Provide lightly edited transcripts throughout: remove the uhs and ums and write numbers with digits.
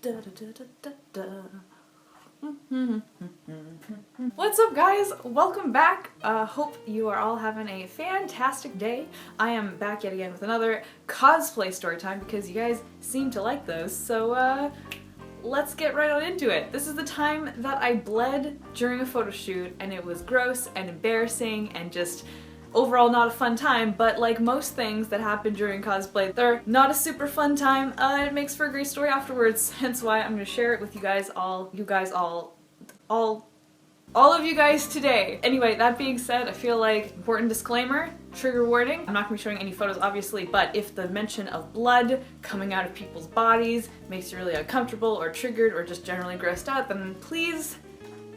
Da, da, da, da, da, da. What's up, guys? Welcome back. Hope you are all having a fantastic day. I am back yet again with another cosplay story time because you guys seem to like those, so let's get right on into it. This is the time that I bled during a photo shoot, and it was gross and embarrassing and just overall not a fun time, but like most things that happen during cosplay, they're not a super fun time. It makes for a great story afterwards, hence why I'm gonna share it with you guys all of you guys today. Anyway, that being said, I feel like important disclaimer, trigger warning. I'm not gonna be showing any photos obviously, but if the mention of blood coming out of people's bodies makes you really uncomfortable or triggered or just generally grossed out, then please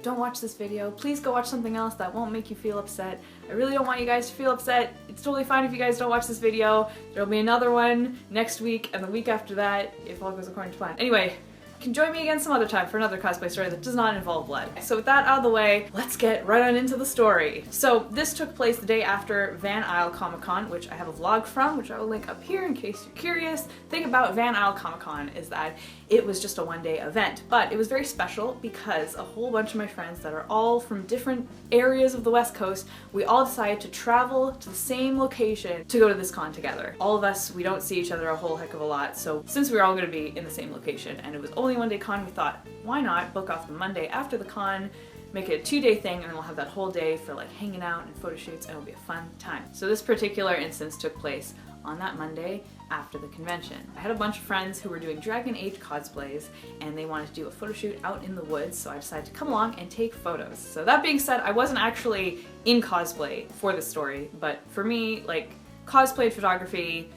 don't watch this video. Please go watch something else that won't make you feel upset. I really don't want you guys to feel upset. It's totally fine if you guys don't watch this video. There'll be another one next week and the week after that if all goes according to plan. Anyway, you can join me again some other time for another cosplay story that does not involve blood. So with that out of the way, let's get right on into the story. So this took place the day after Van Isle Comic Con, which I have a vlog from, which I will link up here in case you're curious. The thing about Van Isle Comic Con is that it was just a one-day event, but it was very special because a whole bunch of my friends that are all from different areas of the West Coast, we all decided to travel to the same location to go to this con together. All of us, we don't see each other a whole heck of a lot, so since we were all going to be in the same location and it was only one-day con, we thought, why not book off the Monday after the con, make it a two-day thing, and then we'll have that whole day for like hanging out and photo shoots, and it'll be a fun time. So this particular instance took place on that Monday after the convention. I had a bunch of friends who were doing Dragon Age cosplays and they wanted to do a photo shoot out in the woods, so I decided to come along and take photos. So that being said, I wasn't actually in cosplay for the story, but for me, like, cosplay and photography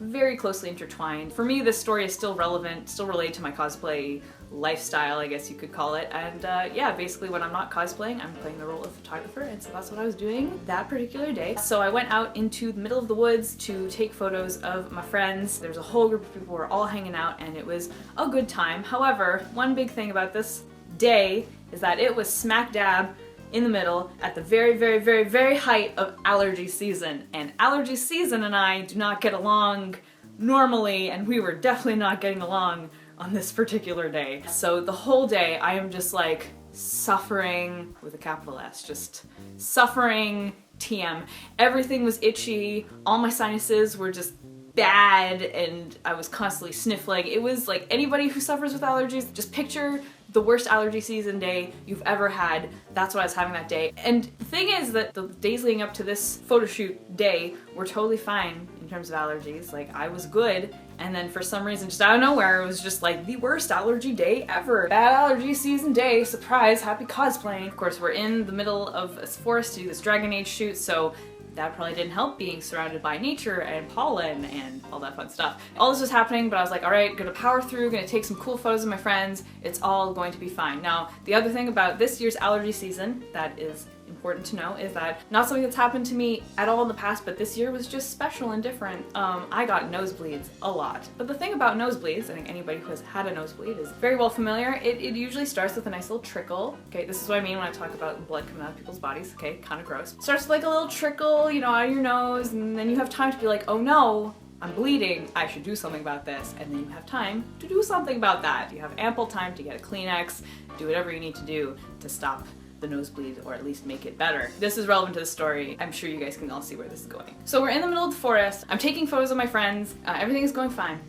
very closely intertwined. For me, this story is still relevant, still related to my cosplay lifestyle, I guess you could call it, and yeah, basically when I'm not cosplaying, I'm playing the role of photographer, and so that's what I was doing that particular day. So I went out into the middle of the woods to take photos of my friends. There's a whole group of people who were all hanging out, and it was a good time. However, one big thing about this day is that it was smack dab in the middle at the very height of allergy season, and allergy season and I do not get along normally, and we were definitely not getting along on this particular day. So the whole day I am just like suffering with a capital S, just suffering TM. Everything was itchy, all my sinuses were just bad, and I was constantly sniffling. It was like anybody who suffers with allergies, just picture the worst allergy season day you've ever had. That's what I was having that day. And the thing is that the days leading up to this photo shoot day were totally fine in terms of allergies. Like, I was good, and then for some reason, just out of nowhere, it was just like the worst allergy day ever. Bad allergy season day, surprise, happy cosplaying. Of course, we're in the middle of a forest to do this Dragon Age shoot, so that probably didn't help being surrounded by nature and pollen and all that fun stuff. All this was happening, but I was like, all right, gonna power through, gonna take some cool photos of my friends. It's all going to be fine. Now, the other thing about this year's allergy season that is important to know is that not something that's happened to me at all in the past, but this year was just special and different. I got nosebleeds a lot. But the thing about nosebleeds, I think anybody who has had a nosebleed is very well familiar. It usually starts with a nice little trickle. Okay, this is what I mean when I talk about blood coming out of people's bodies. Okay, kind of gross. Starts with like a little trickle, you know, out of your nose, and then you have time to be like, oh no, I'm bleeding, I should do something about this, and then you have time to do something about that. You have ample time to get a Kleenex, do whatever you need to do to stop the nosebleed, or at least make it better. This is relevant to the story. I'm sure you guys can all see where this is going. So we're in the middle of the forest. I'm taking photos of my friends. Everything is going fine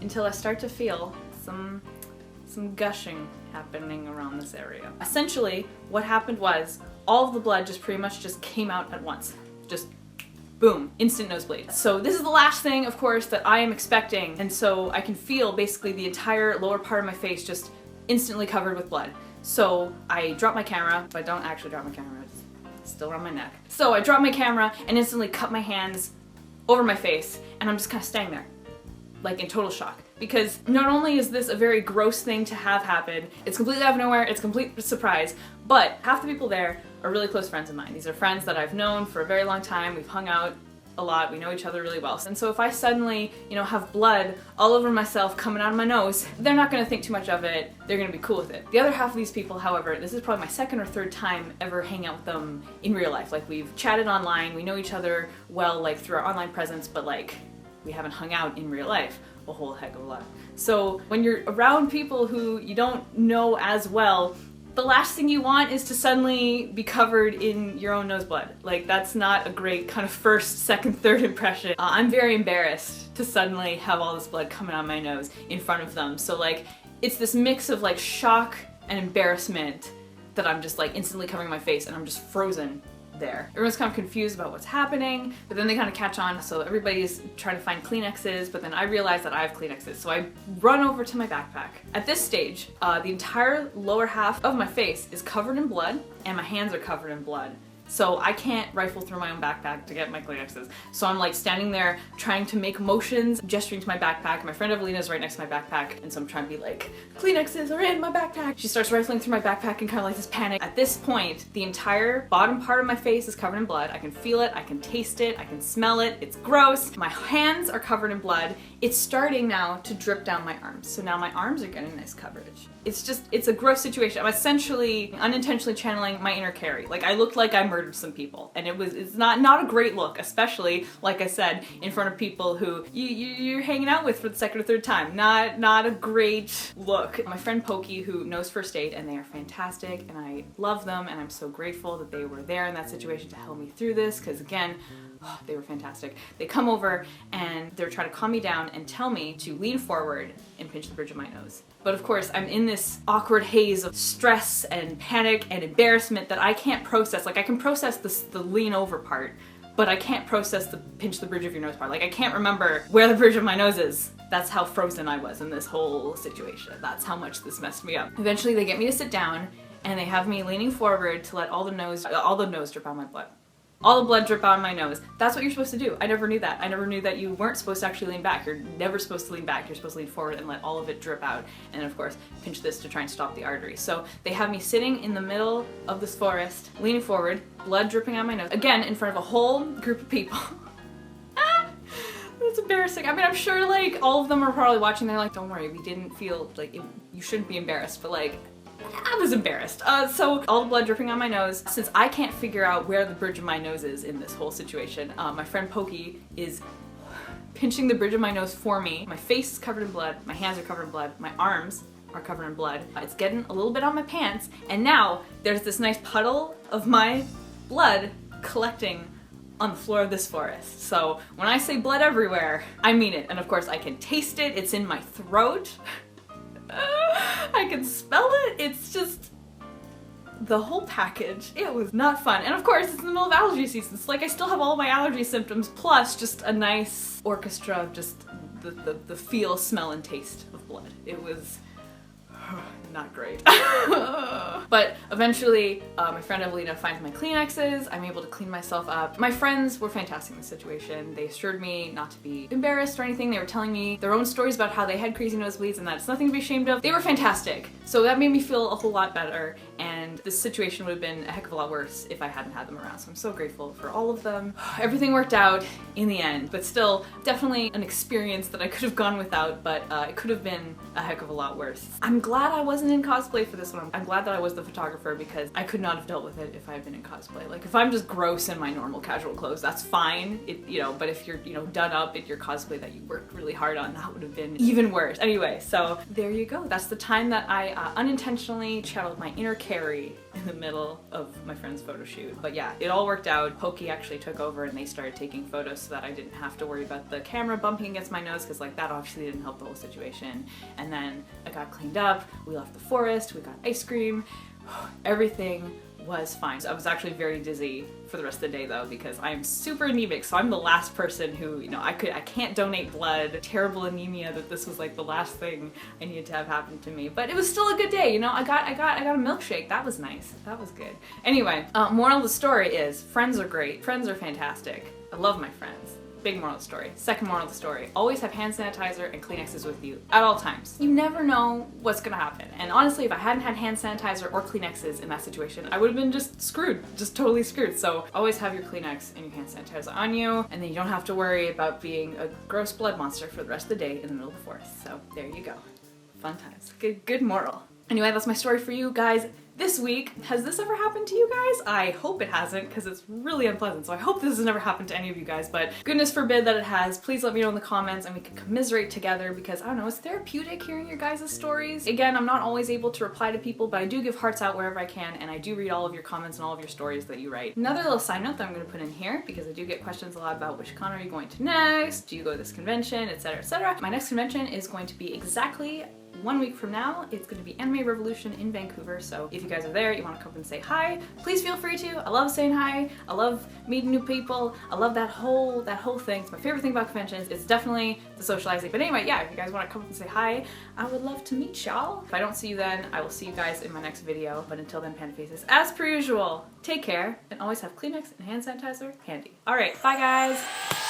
until I start to feel some gushing happening around this area. Essentially, what happened was all of the blood just pretty much just came out at once. Just boom, instant nosebleed. So this is the last thing, of course, that I am expecting, and so I can feel basically the entire lower part of my face just instantly covered with blood. So I drop my camera, but I don't actually drop my camera, it's still around my neck. So I drop my camera and instantly cut my hands over my face, and I'm just kind of standing there, like in total shock. Because not only is this a very gross thing to have happen, it's completely out of nowhere, it's a complete surprise, but half the people there are really close friends of mine. These are friends that I've known for a very long time, we've hung out a lot, we know each other really well. And so if I suddenly, you know, have blood all over myself coming out of my nose, they're not gonna think too much of it, they're gonna be cool with it. The other half of these people, however, this is probably my second or third time ever hanging out with them in real life. Like, we've chatted online, we know each other well, like through our online presence, but like, we haven't hung out in real life a whole heck of a lot. So when you're around people who you don't know as well, the last thing you want is to suddenly be covered in your own nose blood. Like, that's not a great kind of first, second, third impression. I'm very embarrassed to suddenly have all this blood coming out my nose in front of them. So like, it's this mix of like shock and embarrassment that I'm just like instantly covering my face and I'm just frozen there. Everyone's kind of confused about what's happening, but then they kind of catch on, so everybody's trying to find Kleenexes, but then I realize that I have Kleenexes, so I run over to my backpack. At this stage, the entire lower half of my face is covered in blood, and my hands are covered in blood. So I can't rifle through my own backpack to get my Kleenexes. So I'm like standing there trying to make motions, gesturing to my backpack. My friend Evelina is right next to my backpack, and so I'm trying to be like, Kleenexes are in my backpack. She starts rifling through my backpack in kind of like this panic. At this point, the entire bottom part of my face is covered in blood. I can feel it, I can taste it, I can smell it. It's gross. My hands are covered in blood. It's starting now to drip down my arms. So now my arms are getting nice coverage. It's a gross situation. I'm essentially unintentionally channeling my inner Carrie. Like, I looked like I murdered some people, and it's not a great look, especially, like I said, in front of people who you're hanging out with for the second or third time. Not a great look. My friend Pokey, who knows first aid, and they are fantastic, and I love them, and I'm so grateful that they were there in that situation to help me through this, because again, they were fantastic. They come over and they're trying to calm me down and tell me to lean forward and pinch the bridge of my nose. But of course, I'm in this awkward haze of stress and panic and embarrassment that I can't process. Like, I can process the lean over part, but I can't process the pinch the bridge of your nose part. Like, I can't remember where the bridge of my nose is. That's how frozen I was in this whole situation. That's how much this messed me up. Eventually, they get me to sit down and they have me leaning forward to let all the nose drip out my blood. All the blood drip out of my nose. That's what you're supposed to do. I never knew that. I never knew that you weren't supposed to actually lean back. You're never supposed to lean back. You're supposed to lean forward and let all of it drip out. And then, of course, pinch this to try and stop the artery. So they have me sitting in the middle of this forest, leaning forward, blood dripping out of my nose. Again, in front of a whole group of people. It's embarrassing. I mean, I'm sure like all of them are probably watching. They're like, don't worry, we didn't feel like you shouldn't be embarrassed, but like, I was embarrassed. So all the blood dripping on my nose. Since I can't figure out where the bridge of my nose is in this whole situation, my friend Pokey is pinching the bridge of my nose for me. My face is covered in blood, my hands are covered in blood, my arms are covered in blood. It's getting a little bit on my pants, and now there's this nice puddle of my blood collecting on the floor of this forest. So when I say blood everywhere, I mean it. And of course I can taste it, it's in my throat. I can smell it. It's just the whole package. It was not fun. And of course, it's in the middle of allergy season. So like, I still have all my allergy symptoms, plus just a nice orchestra of just the feel, smell, and taste of blood. It was not great. But eventually, my friend Evelina finds my Kleenexes. I'm able to clean myself up. My friends were fantastic in this situation. They assured me not to be embarrassed or anything. They were telling me their own stories about how they had crazy nosebleeds and that it's nothing to be ashamed of. They were fantastic. So that made me feel a whole lot better, and this situation would have been a heck of a lot worse if I hadn't had them around. So I'm so grateful for all of them. Everything worked out in the end, but still definitely an experience that I could have gone without, but it could have been a heck of a lot worse. I'm glad I wasn't in cosplay for this one. I'm glad that I was the photographer, because I could not have dealt with it if I had been in cosplay. Like, if I'm just gross in my normal casual clothes, that's fine, but if you're, done up in your cosplay that you worked really hard on, that would have been even worse. Anyway, so there you go. That's the time that I unintentionally channeled my inner Carrie in the middle of my friend's photo shoot. But yeah, it all worked out. Pokey actually took over and they started taking photos so that I didn't have to worry about the camera bumping against my nose, because like, that obviously didn't help the whole situation. And then I got cleaned up, we left the forest, we got ice cream, everything was fine. So I was actually very dizzy for the rest of the day though, because I am super anemic, so I'm the last person who, I can't donate blood. Terrible anemia that this was like the last thing I needed to have happen to me. But it was still a good day, I got a milkshake. That was nice. That was good. Anyway, moral of the story is friends are great. Friends are fantastic. I love my friends. Big moral of the story. Second moral of the story, always have hand sanitizer and Kleenexes with you at all times. You never know what's gonna happen. And honestly, if I hadn't had hand sanitizer or Kleenexes in that situation, I would have been just screwed, just totally screwed. So always have your Kleenex and your hand sanitizer on you, and then you don't have to worry about being a gross blood monster for the rest of the day in the middle of the forest. So there you go. Fun times. Good moral. Anyway, that's my story for you guys. this week. Has this ever happened to you guys? I hope it hasn't, because it's really unpleasant, so I hope this has never happened to any of you guys, but goodness forbid that it has. Please let me know in the comments and we can commiserate together, because I don't know, it's therapeutic hearing your guys' stories. Again, I'm not always able to reply to people, but I do give hearts out wherever I can, and I do read all of your comments and all of your stories that you write. Another little side note that I'm going to put in here, because I do get questions a lot about which con are you going to next, do you go to this convention, etc, etc. My next convention is going to be exactly 1 week from now. It's going to be Anime Revolution in Vancouver, so if you guys are there, you want to come and say hi, please feel free to. I love saying hi, I love meeting new people, I love that whole thing. It's my favorite thing about conventions. It's definitely the socializing. But anyway, yeah, if you guys want to come up and say hi, I would love to meet y'all. If I don't see you then, I will see you guys in my next video. But until then, Panda Faces, as per usual, take care and always have Kleenex and hand sanitizer handy. Alright, bye guys!